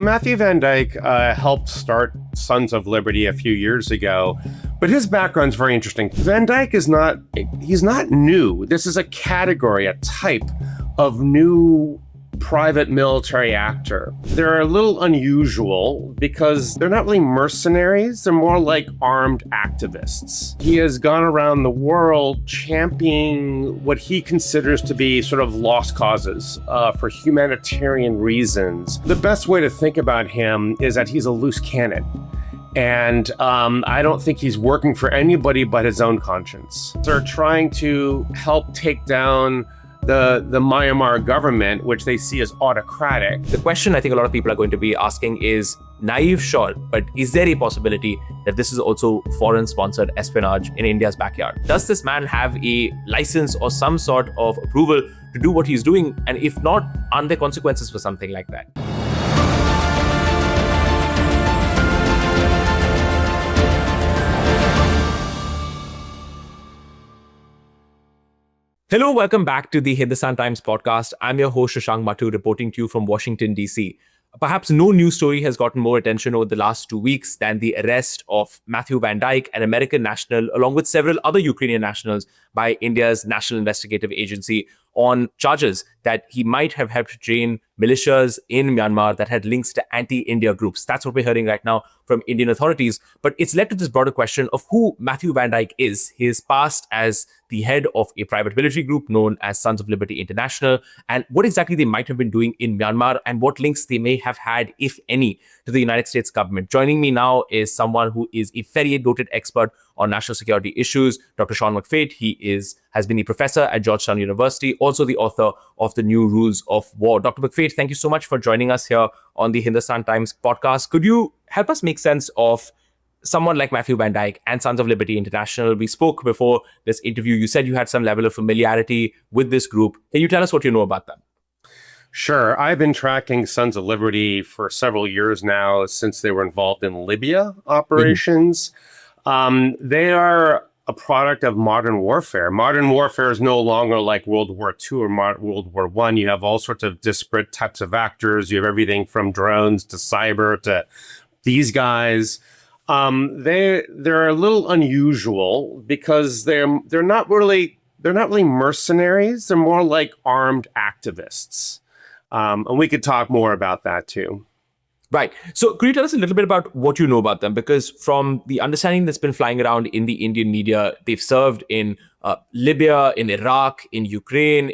Matthew Van Dyke helped start Sons of Liberty a few years ago, but his background's very interesting. Van Dyke he's not new. This is a category, a type of new private military actor. They're a little unusual because they're not really mercenaries. They're more like armed activists. He has gone around the world championing what he considers to be sort of lost causes for humanitarian reasons. The best way to think about him is that he's a loose cannon. And I don't think he's working for anybody but his own conscience. They're trying to help take down the Myanmar government, which they see as autocratic. The question I think a lot of people are going to be asking is, naive, sure, but is there a possibility that this is also foreign-sponsored espionage in India's backyard? Does this man have a license or some sort of approval to do what he's doing? And if not, aren't there consequences for something like that? Hello, welcome back to the Hindustan Times podcast. I'm your host, Shashank Mattoo, reporting to you from Washington, D.C. Perhaps no news story has gotten more attention over the last 2 weeks than the arrest of Matthew Van Dyke, an American national, along with several other Ukrainian nationals, by India's National Investigative Agency on charges that he might have helped train militias in Myanmar that had links to anti-India groups. That's what we're hearing right now from Indian authorities. But it's led to this broader question of who Matthew Van Dyke is. His past as the head of a private military group known as Sons of Liberty International, and what exactly they might have been doing in Myanmar and what links they may have had, if any, to the United States government. Joining me now is someone who is a very noted expert on national security issues, Dr. Sean McFate. He has been a professor at Georgetown University, also the author of The New Rules of War. Dr. McFate, thank you so much for joining us here on the Hindustan Times podcast. Could you help us make sense of someone like Matthew Van Dyke and Sons of Liberty International? We spoke before this interview. You said you had some level of familiarity with this group. Can you tell us what you know about them? Sure. I've been tracking Sons of Liberty for several years now, since they were involved in Libya operations. They are a product of modern warfare. Modern warfare is no longer like World War II or World War I. You have all sorts of disparate types of actors. You have everything from drones to cyber to these guys. They're a little unusual because they're not really mercenaries. They're more like armed activists. And we could talk more about that too. Right. So could you tell us a little bit about what you know about them? Because from the understanding that's been flying around in the Indian media, they've served in Libya, in Iraq, in Ukraine,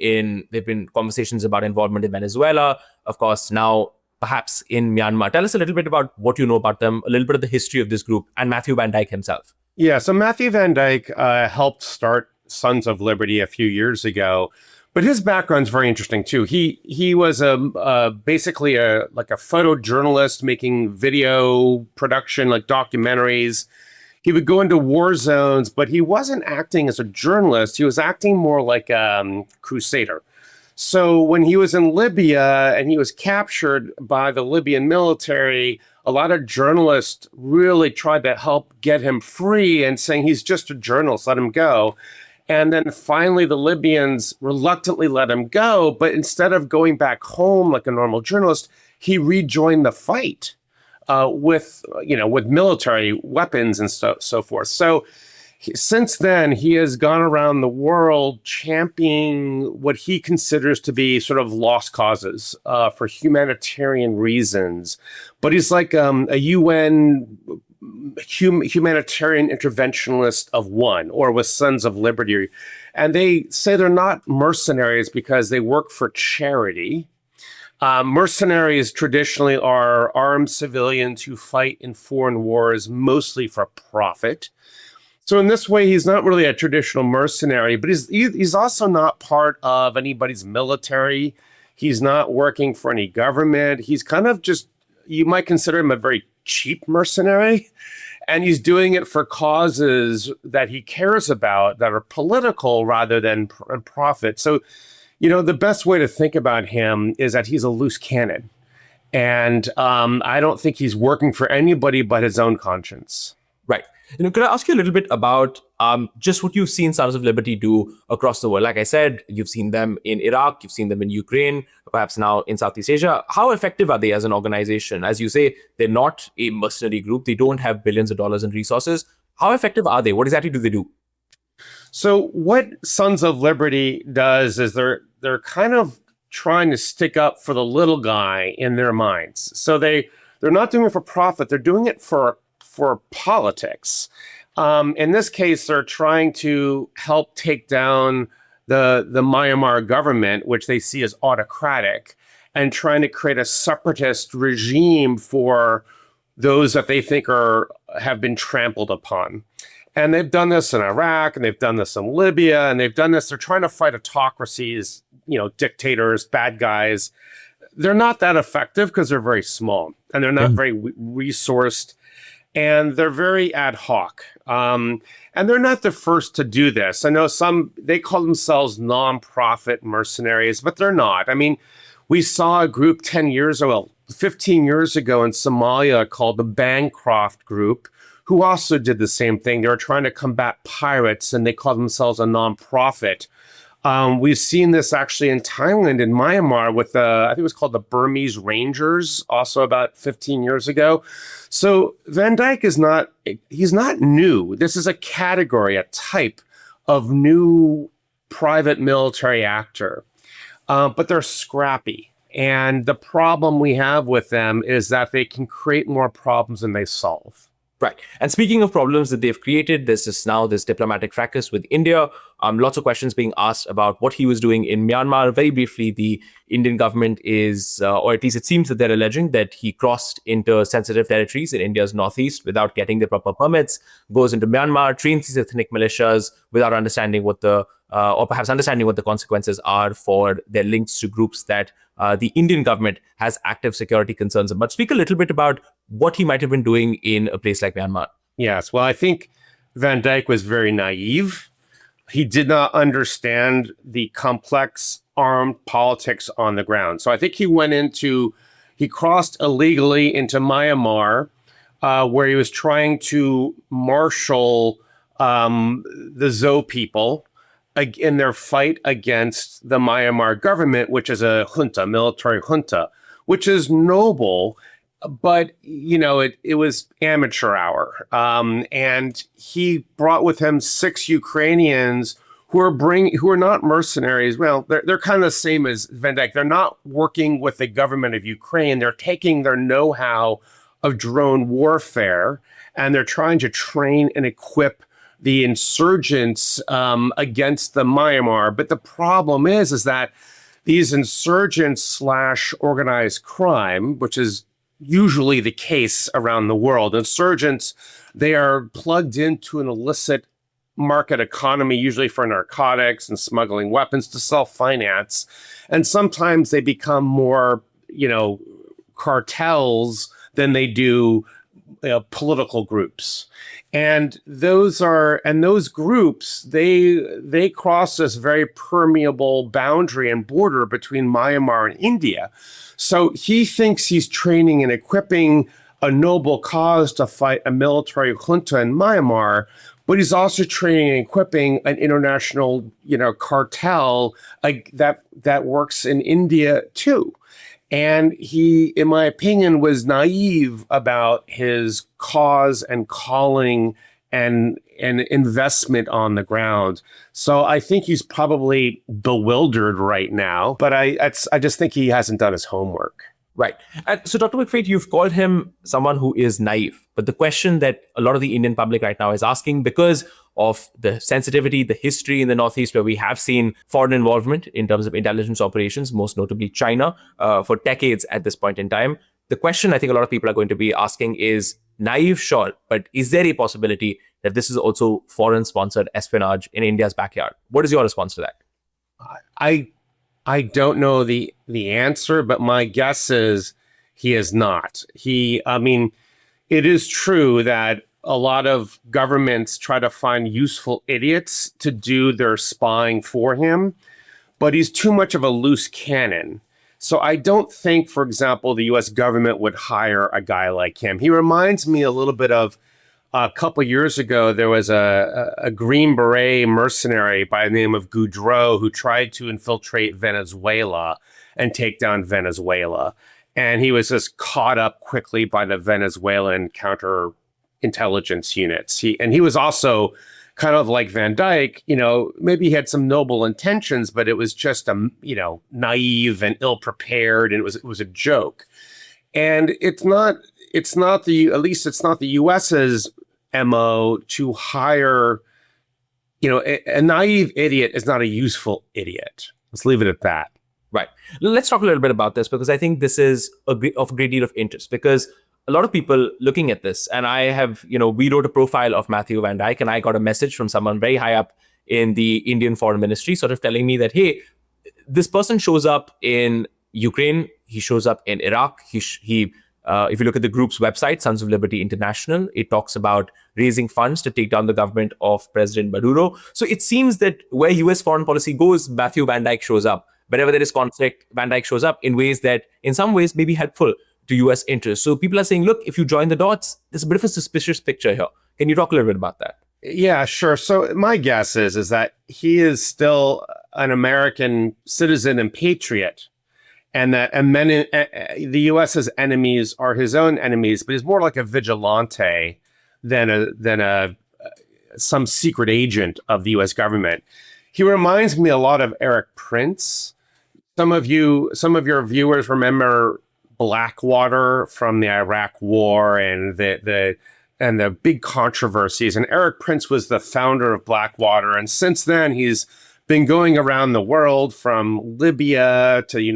there've been conversations about involvement in Venezuela, of course, now perhaps in Myanmar. Tell us a little bit about what you know about them, a little bit of the history of this group and Matthew Van Dyke himself. Yeah, so Matthew Van Dyke helped start Sons of Liberty a few years ago. But his background's very interesting too. He was basically a photojournalist making video production, like documentaries. He would go into war zones, but he wasn't acting as a journalist. He was acting more like a crusader. So when he was in Libya and he was captured by the Libyan military, a lot of journalists really tried to help get him free and saying he's just a journalist, let him go. And then finally, the Libyans reluctantly let him go. But instead of going back home like a normal journalist, he rejoined the fight with military weapons and so forth. So since then, he has gone around the world championing what he considers to be sort of lost causes for humanitarian reasons. But he's like a UN humanitarian interventionalist of one, or with Sons of Liberty. And they say they're not mercenaries because they work for charity. Mercenaries traditionally are armed civilians who fight in foreign wars, mostly for profit. So in this way, he's not really a traditional mercenary, but he's also not part of anybody's military. He's not working for any government. He's kind of just, you might consider him a very cheap mercenary, and he's doing it for causes that he cares about that are political rather than profit. So, the best way to think about him is that he's a loose cannon, and I don't think he's working for anybody but his own conscience. Right. Could I ask you a little bit about just what you've seen Sons of Liberty do across the world? Like I said, you've seen them in Iraq, you've seen them in Ukraine, perhaps now in Southeast Asia. How effective are they as an organization? As you say, they're not a mercenary group. They don't have billions of dollars in resources. How effective are they? What exactly do they do? So what Sons of Liberty does is they're kind of trying to stick up for the little guy in their minds. So they're not doing it for profit. They're doing it for politics. In this case, they're trying to help take down the Myanmar government, which they see as autocratic, and trying to create a separatist regime for those that they think have been trampled upon. And they've done this in Iraq, and they've done this in Libya, and they're trying to fight autocracies, dictators, bad guys. They're not that effective because they're very small, and they're not very resourced, and they're very ad hoc. And they're not the first to do this. I know they call themselves nonprofit mercenaries, but they're not. I mean, we saw a group 15 years ago in Somalia called the Bancroft Group, who also did the same thing. They were trying to combat pirates, and they called themselves a nonprofit. We've seen this actually in Thailand, in Myanmar, with I think it was called the Burmese Rangers, also about 15 years ago. So VanDyke he's not new. This is a category, a type of new private military actor, but they're scrappy. And the problem we have with them is that they can create more problems than they solve. Right. And speaking of problems that they've created, there's this diplomatic fracas with India. Lots of questions being asked about what he was doing in Myanmar. Very briefly, the Indian government is, or at least it seems that they're alleging that he crossed into sensitive territories in India's northeast without getting the proper permits, goes into Myanmar, trains these ethnic militias without understanding what or perhaps understanding what the consequences are for their links to groups that the Indian government has active security concerns about. Speak a little bit about what he might have been doing in a place like Myanmar. Yes, well, I think VanDyke was very naive. He did not understand the complex armed politics on the ground. So I think he crossed illegally into Myanmar, where he was trying to marshal the Zo people in their fight against the Myanmar government, which is a junta, military junta, which is noble, but it was amateur hour. And he brought with him 6 Ukrainians who are not mercenaries. Well, they're kind of the same as VanDyke. They're not working with the government of Ukraine. They're taking their know-how of drone warfare, and they're trying to train and equip the insurgents against the Myanmar. But the problem is that these insurgents / organized crime, which is usually the case around the world, insurgents, they are plugged into an illicit market economy, usually for narcotics and smuggling weapons to self-finance. And sometimes they become more, cartels than they do political groups. And those groups, they cross this very permeable boundary and border between Myanmar and India. So he thinks he's training and equipping a noble cause to fight a military junta in Myanmar, but he's also training and equipping an international, cartel that works in India too. And he, in my opinion, was naive about his cause and calling and investment on the ground. So I think he's probably bewildered right now, but I just think he hasn't done his homework. Right. And so, Dr. McFate, you've called him someone who is naive. But the question that a lot of the Indian public right now is asking, because of the sensitivity, the history in the Northeast, where we have seen foreign involvement in terms of intelligence operations, most notably China, for decades at this point in time. The question I think a lot of people are going to be asking is, naive, sure, but is there a possibility that this is also foreign-sponsored espionage in India's backyard? What is your response to that? I don't know the answer, but my guess is he is not. It is true that a lot of governments try to find useful idiots to do their spying for him, but he's too much of a loose cannon. So I don't think, for example, the U.S. government would hire a guy like him. He reminds me a little bit of a couple years ago, there was a Green Beret mercenary by the name of Goudreau who tried to infiltrate Venezuela and take down Venezuela. And he was just caught up quickly by the Venezuelan counterintelligence units. He was also kind of like Van Dyke, maybe he had some noble intentions, but it was just naive and ill-prepared, and it was a joke. And it's not the US's MO to hire, a naive idiot is not a useful idiot. Let's leave it at that. Right. Let's talk a little bit about this, because I think this is of a great deal of interest, because a lot of people looking at this, and I have, we wrote a profile of Matthew Van Dyke, and I got a message from someone very high up in the Indian Foreign Ministry sort of telling me that, hey, this person shows up in Ukraine, he shows up in Iraq, if you look at the group's website, Sons of Liberty International, it talks about raising funds to take down the government of President Maduro. So it seems that where US foreign policy goes, Matthew Van Dyke shows up. Wherever there is conflict, Van Dyke shows up in ways that, in some ways, may be helpful to US interests. So people are saying, look, if you join the dots, there's a bit of a suspicious picture here. Can you talk a little bit about that? Yeah, sure. So my guess is that he is still an American citizen and patriot, and that the U.S.'s enemies are his own enemies, but he's more like a vigilante than some secret agent of the U.S. government. He reminds me a lot of Eric Prince. Some of your viewers remember Blackwater from the Iraq War and the big controversies. And Eric Prince was the founder of Blackwater, and since then he's been going around the world, from Libya to the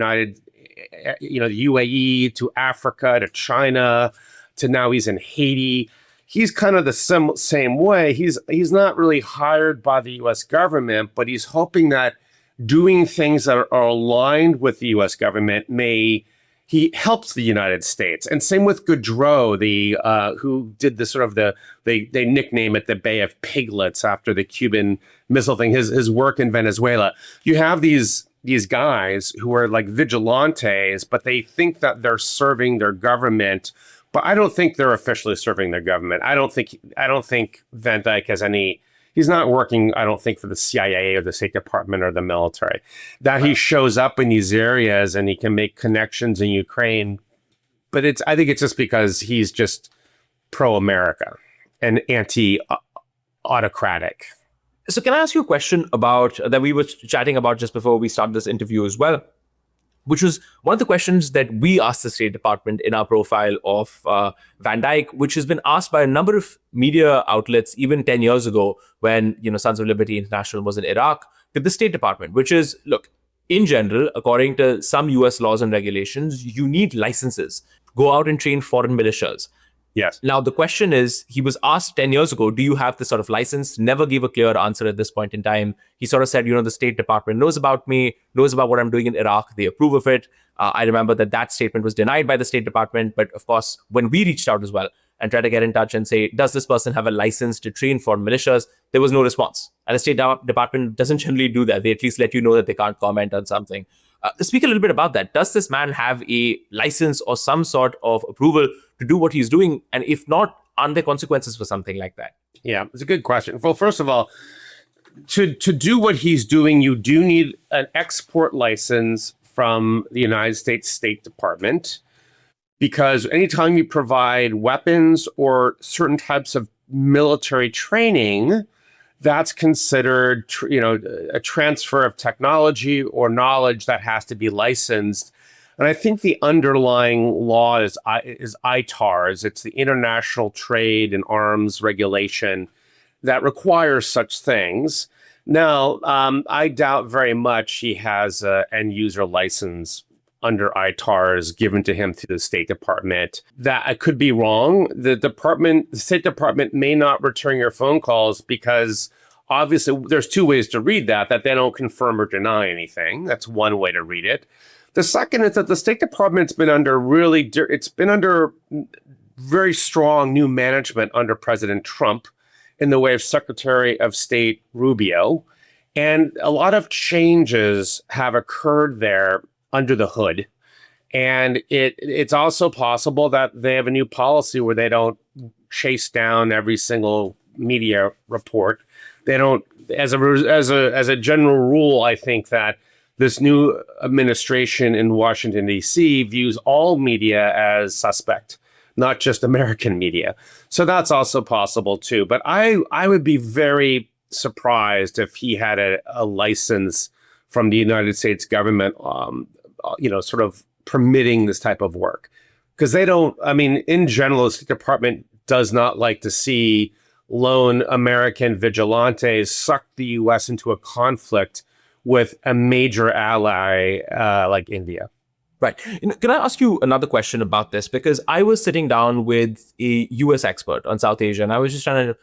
UAE, to Africa, to China, to now he's in Haiti. He's kind of the same way. He's not really hired by the U.S. government, but he's hoping that doing things that are aligned with the U.S. government he helps the United States. And same with Goudreau, who did they nickname it the Bay of Piglets after the Cuban Missile thing, his work in Venezuela. You have these guys who are like vigilantes, but they think that they're serving their government. But I don't think they're officially serving their government. I don't think Van Dyke has any. He's not working, I don't think, for the CIA or the State Department or the military. That he shows up in these areas and he can make connections in Ukraine. But I think it's just because he's just pro-America and anti-autocratic. So can I ask you a question about that we were chatting about just before we started this interview as well, which was one of the questions that we asked the State Department in our profile of Van Dyke, which has been asked by a number of media outlets even 10 years ago when, Sons of Liberty International was in Iraq, to the State Department, which is, look, in general, according to some US laws and regulations, you need licenses. Go out and train foreign militias. Yes. Now, the question is, he was asked 10 years ago, do you have this sort of license? Never gave a clear answer at this point in time. He sort of said, the State Department knows about me, knows about what I'm doing in Iraq. They approve of it. I remember that statement was denied by the State Department. But of course, when we reached out as well and tried to get in touch and say, does this person have a license to train foreign militias? There was no response. And the State Department doesn't generally do that. They at least let you know that they can't comment on something. Speak a little bit about that. Does this man have a license or some sort of approval to do what he's doing? And if not, aren't there consequences for something like that? Yeah, it's a good question. Well, first of all, to do what he's doing, you do need an export license from the United States State Department, because anytime you provide weapons or certain types of military training, that's considered, a transfer of technology or knowledge that has to be licensed. And I think the underlying law is ITARS. It's the International Trade and Arms Regulation that requires such things. Now, I doubt very much he has an end user license under ITARS given to him through the State Department. That I could be wrong. The State Department may not return your phone calls because obviously there's two ways to read that they don't confirm or deny anything. That's one way to read it. The second is that the State Department's been under very strong new management under President Trump in the way of Secretary of State Rubio. And a lot of changes have occurred there under the hood. And it's also possible that they have a new policy where they don't chase down every single media report. They don't, as a general rule, I think that this new administration in Washington, D.C. views all media as suspect, not just American media. So that's also possible too. But I would be very surprised if he had a license from the United States government, sort of permitting this type of work. Because they don't, I mean, in general, the State Department does not like to see lone American vigilantes suck the U.S. into a conflict with a major ally like India. Right. Can I ask you another question about this? Because I was sitting down with a US expert on South Asia, and I was just trying to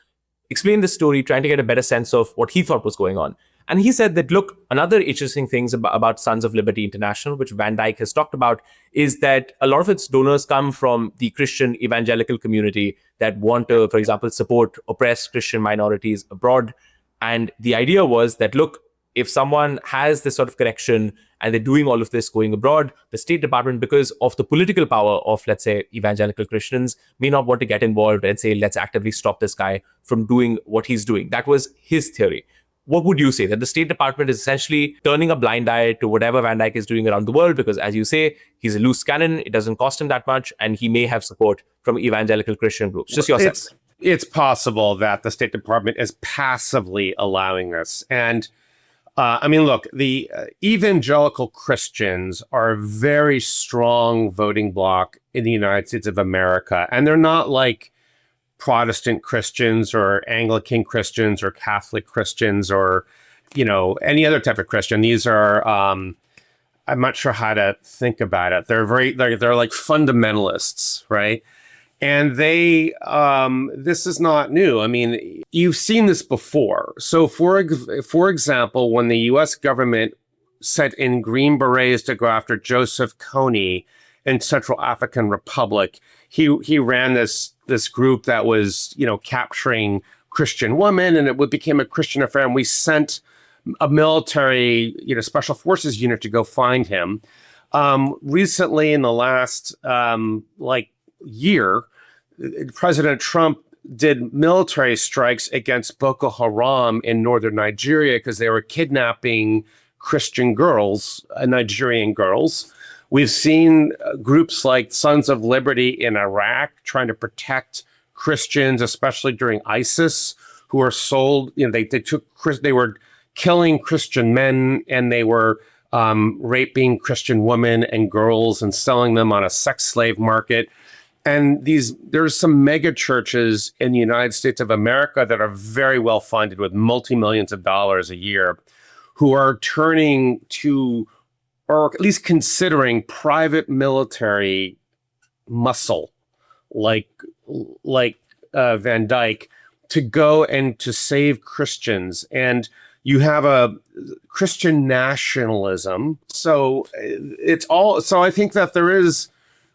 explain the story, trying to get a better sense of what he thought was going on. And he said that, look, another interesting thing about Sons of Liberty International, which VanDyke has talked about, is that a lot of its donors come from the Christian evangelical community that want to, for example, support oppressed Christian minorities abroad. And the idea was that, look, if someone has this sort of connection and they're doing all of this going abroad, the State Department, because of the political power of, let's say, evangelical Christians, may not want to get involved and say, let's actively stop this guy from doing what he's doing. That was his theory. What would you say? That the State Department is essentially turning a blind eye to whatever VanDyke is doing around the world because, as you say, he's a loose cannon. It doesn't cost him that much. And he may have support from evangelical Christian groups. Just your sense. It's possible that the State Department is passively allowing this. And look, the evangelical Christians are a very strong voting bloc in the United States of America. And they're not like Protestant Christians or Anglican Christians or Catholic Christians or, any other type of Christian. These are, I'm not sure how to think about it. They're they're like fundamentalists, right? And they, this is not new. I mean, you've seen this before. So for example, when the US government sent in Green Berets to go after Joseph Kony in Central African Republic, he ran this group that was, capturing Christian women, and it became a Christian affair. And we sent a military, special forces unit to go find him. Recently, in the last year, President Trump did military strikes against Boko Haram in northern Nigeria because they were kidnapping Christian girls, Nigerian girls. We've seen groups like Sons of Liberty in Iraq trying to protect Christians, especially during ISIS, who are sold. They were killing Christian men, and they were raping Christian women and girls and selling them on a sex slave market. And there's some mega churches in the United States of America that are very well funded with multi-millions of dollars a year, who are turning to, or at least considering, private military muscle like VanDyke to go and to save Christians. And you have a Christian nationalism. So I think that there is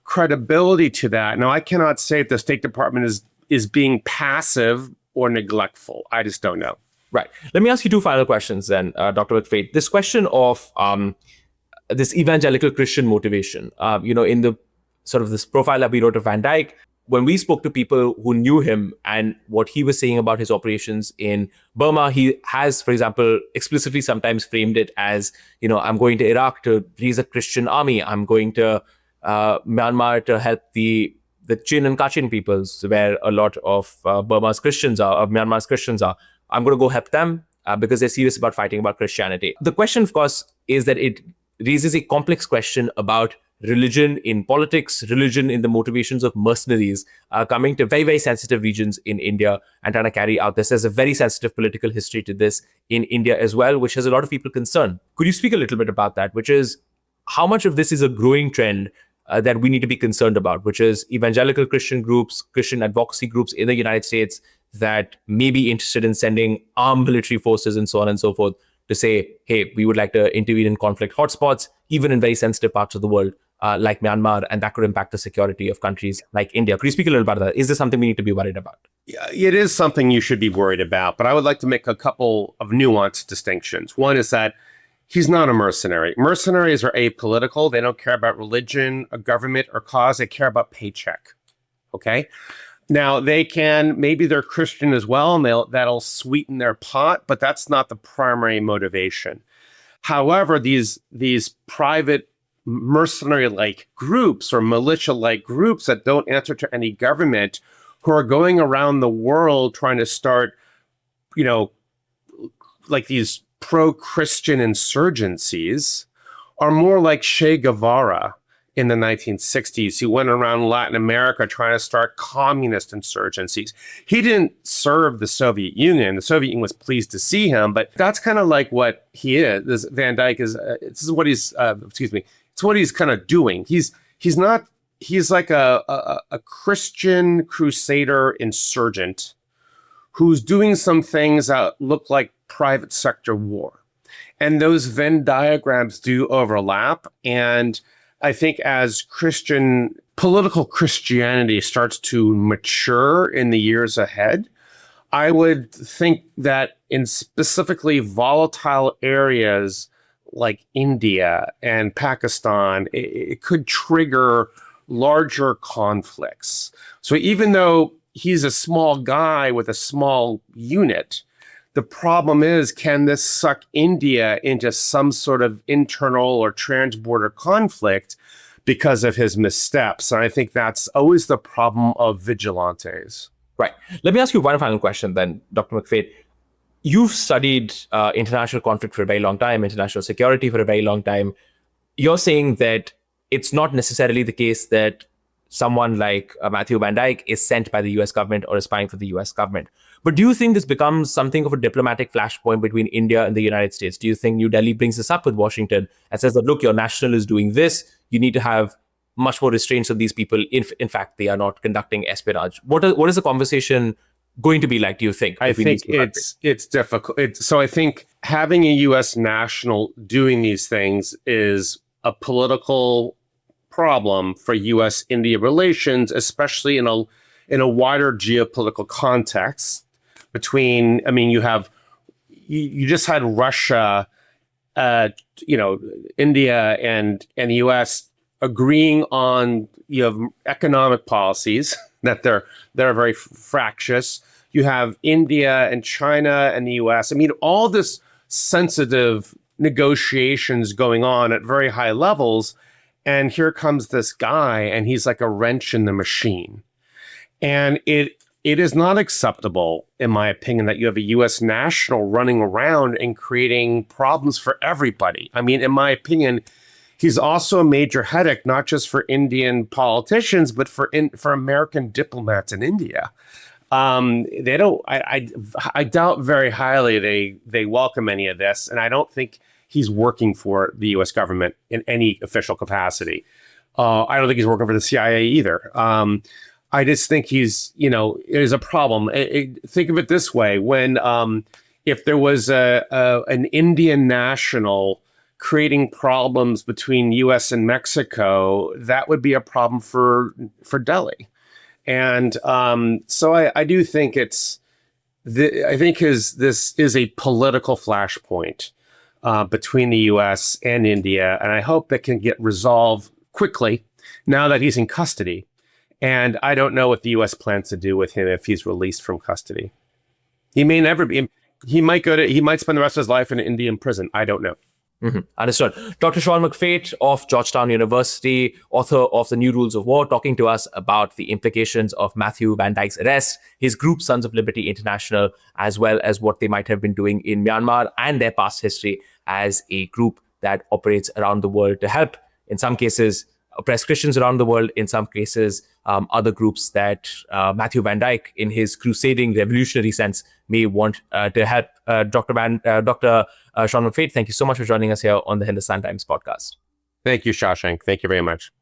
credibility to that. Now, I cannot say if the State Department is being passive or neglectful. I just don't know. Right. Let me ask you two final questions then, Dr. McFate. This question of this evangelical Christian motivation, in the sort of this profile that we wrote of VanDyke, when we spoke to people who knew him and what he was saying about his operations in Burma, he has, for example, explicitly sometimes framed it as, I'm going to Iraq to raise a Christian army. I'm going to Myanmar to help the Chin and Kachin peoples, where a lot of Burma's Christians are, of Myanmar's Christians are. I'm going to go help them because they're serious about fighting about Christianity. The question, of course, is that it raises a complex question about religion in politics, religion in the motivations of mercenaries coming to very, very sensitive regions in India and trying to carry out this. There's a very sensitive political history to this in India as well, which has a lot of people concerned. Could you speak a little bit about that, which is how much of this is a growing trend that we need to be concerned about, which is evangelical Christian groups, Christian advocacy groups in the United States that may be interested in sending armed military forces and so on and so forth to say, hey, we would like to intervene in conflict hotspots, even in very sensitive parts of the world, like Myanmar, and that could impact the security of countries like India. Could you speak a little about that? Is this something we need to be worried about? Yeah, it is something you should be worried about, but I would like to make a couple of nuanced distinctions. One is that he's not a mercenary. Mercenaries are apolitical. They don't care about religion, a government, or cause. They care about paycheck. Okay? Now maybe they're Christian as well, and that'll sweeten their pot, but that's not the primary motivation. However, these private mercenary-like groups or militia-like groups that don't answer to any government, who are going around the world trying to start, like these pro-Christian insurgencies, are more like Che Guevara in the 1960s. He went around Latin America trying to start communist insurgencies. He didn't serve the Soviet Union. The Soviet Union was pleased to see him, but that's kind of like what he is. This VanDyke is. This is what he's. It's what he's kind of doing. He's like a Christian crusader insurgent who's doing some things that look like private sector war. And those Venn diagrams do overlap. And I think as political Christianity starts to mature in the years ahead, I would think that in specifically volatile areas like India and Pakistan, it could trigger larger conflicts. So even though he's a small guy with a small unit, the problem is, can this suck India into some sort of internal or transborder conflict because of his missteps? And I think that's always the problem of vigilantes. Right. Let me ask you one final question then, Dr. McFate. You've studied international conflict for a very long time, international security for a very long time. You're saying that it's not necessarily the case that someone like Matthew Van Dyke is sent by the US government or is spying for the US government. But do you think this becomes something of a diplomatic flashpoint between India and the United States? Do you think New Delhi brings this up with Washington and says that, look, your national is doing this, you need to have much more restraints on these people if, in fact, they are not conducting espionage? What is the conversation going to be like, do you think? I think it's difficult. So I think having a U.S. national doing these things is a political problem for U.S.-India relations, especially in a wider geopolitical context. You just had Russia, India and the U.S. agreeing on economic policies that are very fractious. You have India and China and the U.S. All this sensitive negotiations going on at very high levels. And here comes this guy, and he's like a wrench in the machine. And it is not acceptable, in my opinion, that you have a U.S. national running around and creating problems for everybody. In my opinion, he's also a major headache, not just for Indian politicians, but for American diplomats in India. They don't. I doubt very highly they welcome any of this, and I don't think he's working for the U.S. government in any official capacity. I don't think he's working for the CIA either. I just think he's, it is a problem. Think of it this way: when if there was an Indian national creating problems between U.S. and Mexico, that would be a problem for Delhi. And so I do think this is a political flashpoint between the U.S. and India, and I hope that can get resolved quickly now that he's in custody. And I don't know what the U.S. plans to do with him if he's released from custody. He may never be. He might spend the rest of his life in an Indian prison. I don't know. Mm-hmm. Understood. Dr. Sean McFate of Georgetown University, author of The New Rules of War, talking to us about the implications of Matthew Van Dyke's arrest, his group Sons of Liberty International, as well as what they might have been doing in Myanmar and their past history as a group that operates around the world to help, in some cases, oppress Christians around the world, in some cases, other groups that Matthew Van Dyke, in his crusading revolutionary sense, may want to help. Dr. Sean McFate, thank you so much for joining us here on the Hindustan Times podcast. Thank you, Shashank. Thank you very much.